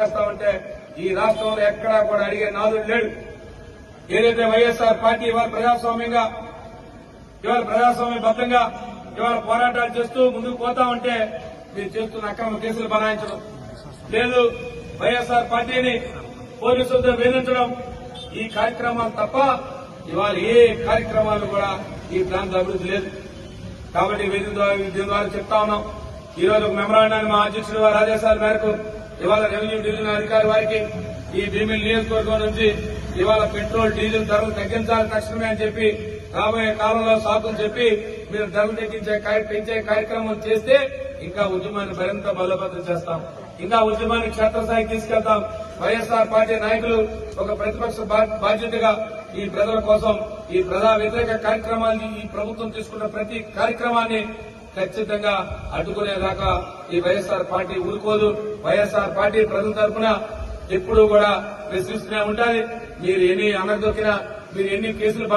చేస్తామంటే ఈ రాష్ట్రంలో ఎక్కడా కూడా అడిగే నాదుడు లేడు. ఏదైతే వైఎస్ఆర్ పార్టీ ఇవాళ ప్రజాస్వామ్యంగా ఇవాళ ప్రజాస్వామ్యబద్దంగా ఇవాళ పోరాటాలు చేస్తూ ముందుకు పోతామంటే మీరు చేస్తున్న అక్రమ కేసులు బనాయించడం లేదు, వైఎస్ఆర్ పార్టీని పోలీసులతో వేధించడం ఈ కార్యక్రమాలు తప్ప ఇవాళ ఏ కార్యక్రమాలు కూడా ఈ ప్రాంత అభివృద్ధి లేదు. కాబట్టి దీని ద్వారా చెప్తా ఉన్నాం. ఈ రోజు ఒక మెమరాండాన్ని మా అధ్యక్షుడు వారి ఆదేశాల మేరకు ఇవాళ రెవెన్యూ డివిజన్ అధికారి వారికి ఈ భీమిలి నియోజకవర్గం నుంచి ఇవాళ పెట్రోల్ డీజిల్ ధరలు తగ్గించాలి తక్షణమే అని చెప్పి రాబోయే కాలంలో సాకులు చెప్పి మీరు ధరలు పెంచే కార్యక్రమం చేస్తే ఇంకా ఉద్యమాన్ని మరింత బలోపేతం చేస్తాం, ఇంకా ఉద్యమాన్ని క్షేత్రస్థాయికి తీసుకెళ్తాం. వైఎస్ఆర్ పార్టీ నాయకులు ఒక ప్రతిపక్ష బాధ్యతగా ఈ ప్రజల కోసం ఈ ప్రజా వ్యతిరేక కార్యక్రమాన్ని ఈ ప్రభుత్వం తీసుకున్న ప్రతి కార్యక్రమాన్ని ఖచ్చితంగా అడ్డుకునేదాకా ఈ వైఎస్ఆర్ పార్టీ ఊరుకోదు. వైఎస్ఆర్ పార్టీ ప్రజల తరఫున ఎప్పుడూ కూడా ప్రశ్నిస్తూనే ఉండాలి. మీరు ఎన్ని అనగదొక్కినా, మీరు ఎన్ని కేసులు